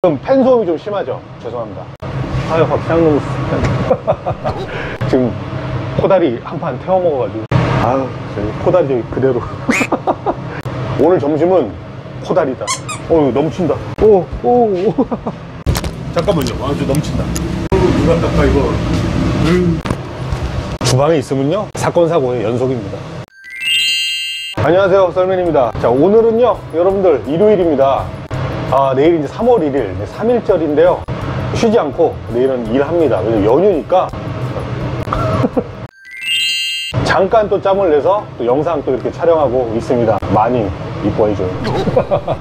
그럼 팬 소음이 좀 심하죠? 죄송합니다. 아유, 박상놈 지금 코다리 한 판 태워 먹어가지고 아유, 저기 코다리 저기 그대로 오늘 점심은 코다리다. 넘친다. 오. 잠깐만요. 아주 넘친다. 누가 닦아 이거. 주방에 있으면요 사건 사고의 연속입니다. 안녕하세요, 썰맨입니다. 자, 오늘은요 여러분들 일요일입니다. 내일 이제 3월 1일 3일절인데요 쉬지 않고 내일은 일합니다. 연휴니까 잠깐 또 짬을 내서 또 영상 또 이렇게 촬영하고 있습니다. 많이 이뻐해줘요.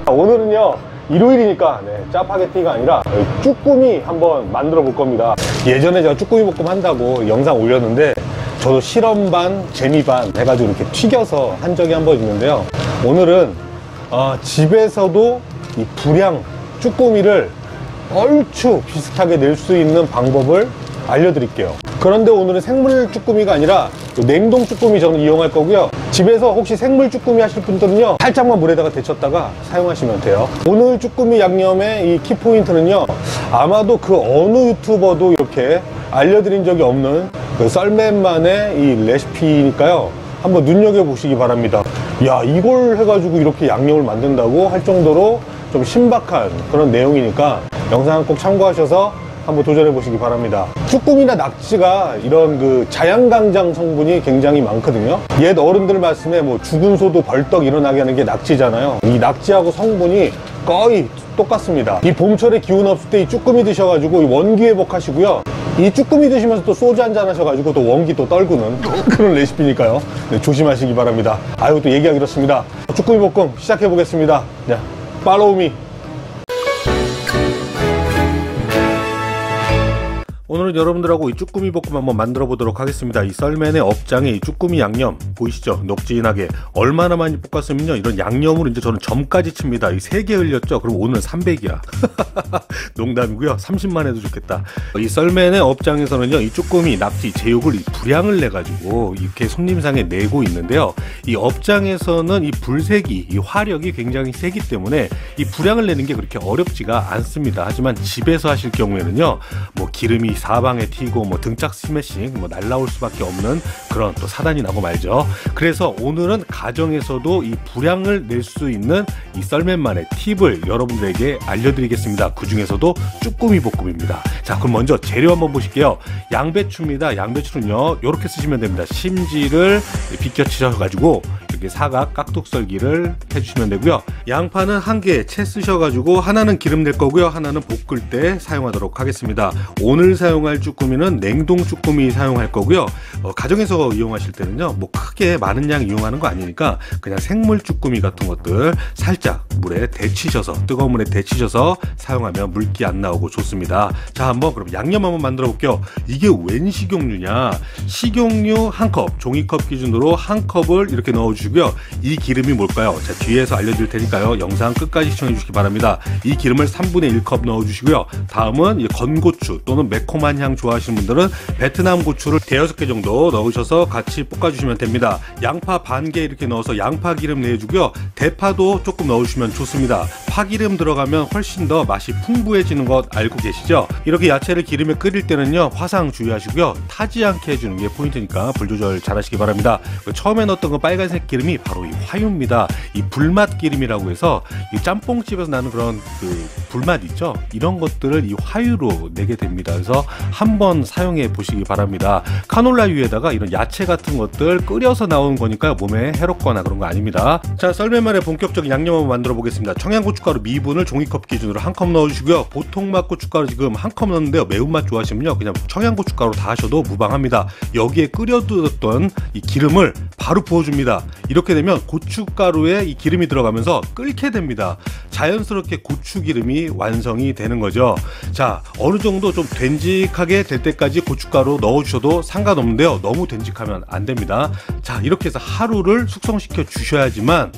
오늘은요 일요일이니까 짜파게티가 아니라 쭈꾸미 한번 만들어 볼 겁니다. 예전에 제가 쭈꾸미 볶음 한다고 영상 올렸는데 저도 실험 반 재미 반 해가지고 이렇게 튀겨서 한 적이 한 번 있는데요. 오늘은 집에서도 이 불향 쭈꾸미를 얼추 비슷하게 낼 수 있는 방법을 알려드릴게요. 그런데 오늘은 생물 쭈꾸미가 아니라 냉동 쭈꾸미 저는 이용할 거고요. 집에서 혹시 생물 쭈꾸미 하실 분들은요 살짝만 물에다가 데쳤다가 사용하시면 돼요. 오늘 쭈꾸미 양념의 이 키포인트는요 아마도 그 어느 유튜버도 이렇게 알려드린 적이 없는 그 썰맨만의 이 레시피니까요 한번 눈여겨보시기 바랍니다. 야, 이걸 해가지고 이렇게 양념을 만든다고 할 정도로 좀 신박한 그런 내용이니까 영상 꼭 참고하셔서 한번 도전해 보시기 바랍니다. 쭈꾸미나 낙지가 이런 그 자양강장 성분이 굉장히 많거든요. 옛 어른들 말씀에 뭐 죽은 소도 벌떡 일어나게 하는 게 낙지잖아요. 이 낙지하고 성분이 거의 똑같습니다. 이 봄철에 기운 없을 때 이 쭈꾸미 드셔가지고 원기 회복하시고요. 이 쭈꾸미 드시면서 또 소주 한잔 하셔가지고 또 원기 또 떨구는 그런 레시피니까요. 조심하시기 바랍니다. 아유, 또 얘기가 그렇습니다. 쭈꾸미 볶음 시작해 보겠습니다. 자, 팔로우 미. 오늘은 여러분들하고 이 쭈꾸미 볶음 한번 만들어 보도록 하겠습니다. 이 썰맨의 업장에 이 쭈꾸미 양념 보이시죠? 녹진하게 얼마나 많이 볶았으면요 이런 양념으로 이제 저는 점까지 칩니다. 이 3개 흘렸죠? 그럼 오늘 300이야 농담이고요. 30만 해도 좋겠다. 이 썰맨의 업장에서는요 이 쭈꾸미, 낙지, 제육을 이 불향을 내 가지고 이렇게 손님상에 내고 있는데요. 이 업장에서는 이 불색이, 이 화력이 굉장히 세기 때문에 이 불향을 내는 게 그렇게 어렵지가 않습니다. 하지만 집에서 하실 경우에는요 뭐 기름이 사방에 튀고 뭐 등짝 스매싱 뭐 날라올 수밖에 없는 그런 또 사단이 나고 말죠. 그래서 오늘은 가정에서도 이 불향을 낼 수 있는 이 썰맨만의 팁을 여러분들에게 알려드리겠습니다. 그 중에서도 쭈꾸미 볶음입니다. 자, 그럼 먼저 재료 한번 보실게요. 양배추입니다. 양배추는요 이렇게 쓰시면 됩니다. 심지를 비껴치셔가지고 이렇게 사각 깍둑썰기를 해주시면 되고요. 양파는 1개 채 쓰셔가지고 하나는 기름 낼 거고요. 하나는 볶을 때 사용하도록 하겠습니다. 오늘 사용할 쭈꾸미는 냉동 쭈꾸미 사용할 거고요. 가정에서 이용하실 때는요 뭐 크게 많은 양 이용하는 거 아니니까 그냥 생물 쭈꾸미 같은 것들 살짝 물에 데치셔서 뜨거운 물에 데치셔서 사용하면 물기 안 나오고 좋습니다. 자, 한번 그럼 양념 한번 만들어 볼게요. 이게 웬 식용유냐? 식용유 1컵, 종이컵 기준으로 1컵을 이렇게 넣어 주시고요. 이 기름이 뭘까요? 자, 뒤에서 알려드릴 테니까요 영상 끝까지 시청해 주시기 바랍니다. 이 기름을 3분의 1컵 넣어 주시고요. 다음은 건고추 또는 매콤한 향 좋아하시는 분들은 베트남 고추를 5-6개 정도 넣으셔서 같이 볶아주시면 됩니다. 양파 반 개 이렇게 넣어서 양파 기름 내주고요. 대파도 조금 넣으시면 좋습니다. 파기름 들어가면 훨씬 더 맛이 풍부해지는 것 알고 계시죠? 이렇게 야채를 기름에 끓일 때는요 화상 주의하시고요. 타지 않게 해주는 게 포인트니까 불 조절 잘 하시기 바랍니다. 처음에 넣었던 그 빨간색 기름이 바로 이 화유입니다. 이 불맛 기름이라고 해서 이 짬뽕집에서 나는 그런 그 불맛 있죠? 이런 것들을 이 화유로 내게 됩니다. 그래서 한번 사용해 보시기 바랍니다. 카놀라유에다가 이런 야채 같은 것들 끓여서 나오는 거니까 몸에 해롭거나 그런 거 아닙니다. 자, 썰맨만의 본격적인 양념 한번 만들어 보겠습니다. 청양고춧가루 미분을 종이컵 기준으로 1컵 넣어주시고요. 보통 맛 고춧가루 지금 1컵 넣었는데요. 매운맛 좋아하시면요 그냥 청양고춧가루 다 하셔도 무방합니다. 여기에 끓여두었던 이 기름을 바로 부어줍니다. 이렇게 되면 고춧가루에 이 기름이 들어가면서 끓게 됩니다. 자연스럽게 고추기름이 완성이 되는 거죠. 자, 어느 정도 좀 된직하게 될 때까지 고춧가루 넣어주셔도 상관없는데요. 너무 된직하면 안 됩니다. 자, 이렇게 해서 하루를 숙성시켜 주셔야지만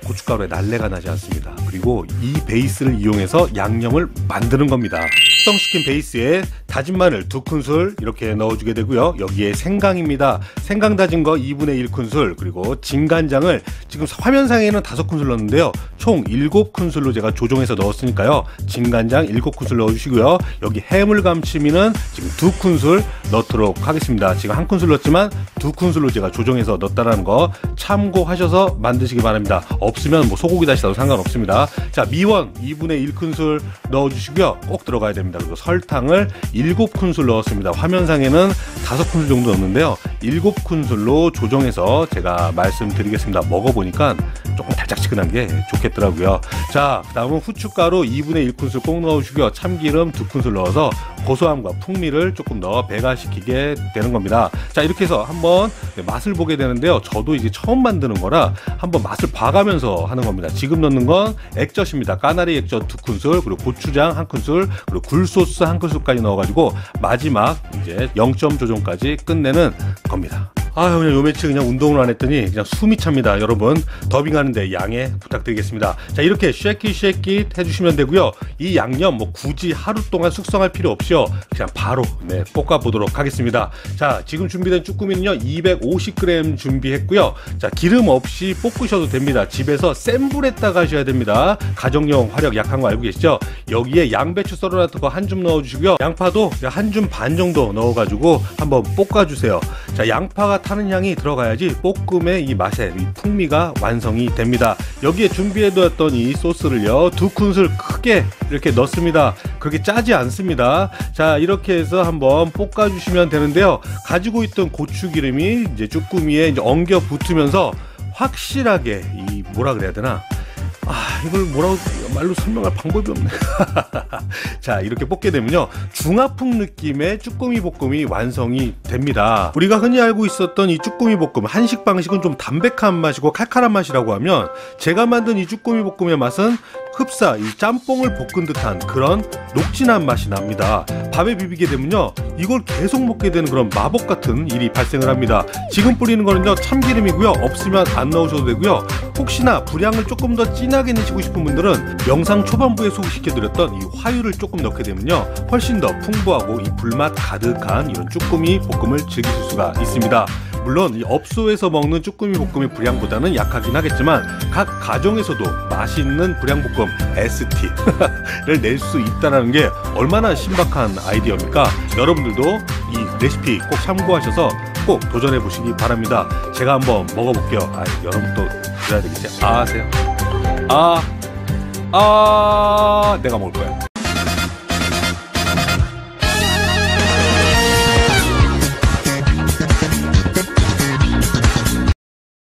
고춧가루에 날래가 나지 않습니다. 그리고 이 베이스를 이용해서 양념을 만드는 겁니다. 숙성시킨 베이스에 다진 마늘 2큰술 이렇게 넣어주게 되고요. 여기에 생강입니다. 생강 다진 거 2분의 1큰술, 그리고 진간장을 지금 화면상에는 5큰술 넣었는데요. 총 7큰술로 제가 조정해서 넣었으니까요. 진간장 7큰술 넣어주시고요. 여기 해물 감칠미는 지금 2큰술 넣도록 하겠습니다. 지금 1큰술 넣었지만 2큰술로 제가 조정해서 넣었다는 거 참고하셔서 만드시기 바랍니다. 없으면 뭐 소고기 다시 넣어도 상관없습니다. 자, 미원 2분의 1큰술 넣어주시고요. 꼭 들어가야 됩니다. 그리고 설탕을 7큰술 넣었습니다. 화면상에는 5큰술 정도 넣었는데요. 7큰술로 조정해서 제가 말씀드리겠습니다. 먹어보니까 조금 달짝지근한 게 좋겠더라고요. 자, 그 다음은 후춧가루 2분의 1큰술 꼭 넣어주시고요. 참기름 2큰술 넣어서 고소함과 풍미를 조금 더 배가시키게 되는 겁니다. 자, 이렇게 해서 한번 맛을 보게 되는데요. 저도 이제 처음 만드는 거라 한번 맛을 봐가면서 하는 겁니다. 지금 넣는 건 액젓입니다. 까나리 액젓 2큰술, 그리고 고추장 1큰술, 그리고 굴소스 1큰술까지 넣어가지고 마지막 이제 0점 조정까지 끝내는 겁니다. 아, 그냥 요 며칠 그냥 운동을 안 했더니 그냥 숨이 찹니다. 여러분, 더빙하는데 양해 부탁드리겠습니다. 자, 이렇게 쉐킷 해주시면 되고요. 이 양념 뭐 굳이 하루 동안 숙성할 필요 없이요. 그냥 바로 볶아 보도록 하겠습니다. 자, 지금 준비된 쭈꾸미는요 250g 준비했고요. 자, 기름 없이 볶으셔도 됩니다. 집에서 센 불에다가 하셔야 됩니다. 가정용 화력 약한 거 알고 계시죠? 여기에 양배추 썰어놨던 거 한 줌 넣어주시고요. 양파도 한 줌 반 정도 넣어가지고 한번 볶아주세요. 자, 양파가 타는 향이 들어가야지 볶음의 이 맛의 이 풍미가 완성이 됩니다. 여기에 준비해두었던 이 소스를요 2큰술 크게 이렇게 넣습니다. 그렇게 짜지 않습니다. 자, 이렇게 해서 한번 볶아주시면 되는데요. 가지고 있던 고추기름이 이제 쭈꾸미에 이제 엉겨 붙으면서 확실하게 이 뭐라 그래야 되나? 이걸 뭐라고 말로 설명할 방법이 없네. 자, 이렇게 볶게 되면요 중화풍 느낌의 쭈꾸미 볶음이 완성이 됩니다. 우리가 흔히 알고 있었던 이 쭈꾸미 볶음 한식 방식은 좀 담백한 맛이고 칼칼한 맛이라고 하면, 제가 만든 이 쭈꾸미 볶음의 맛은 흡사 이 짬뽕을 볶은 듯한 그런 녹진한 맛이 납니다. 밥에 비비게 되면요 이걸 계속 먹게 되는 그런 마법 같은 일이 발생을 합니다. 지금 뿌리는 거는요 참기름이고요. 없으면 안 넣으셔도 되고요. 혹시나 분량을 조금 더 진하게 내시고 싶은 분들은 영상 초반부에 소개시켜드렸던 이 화유를 조금 넣게 되면요 훨씬 더 풍부하고 이 불맛 가득한 이런 쭈꾸미 볶음을 즐기실 수가 있습니다. 물론 이 업소에서 먹는 쭈꾸미 볶음의 분량보다는 약하긴 하겠지만 각 가정에서도 맛있는 불량볶음 ST를 낼 수 있다는 게 얼마나 신박한 아이디어입니까? 여러분들도 이 레시피 꼭 참고하셔서 꼭 도전해 보시기 바랍니다. 제가 한번 먹어볼게요. 여러분 또 그래야 되겠지? 하세요. 내가 먹을 거야.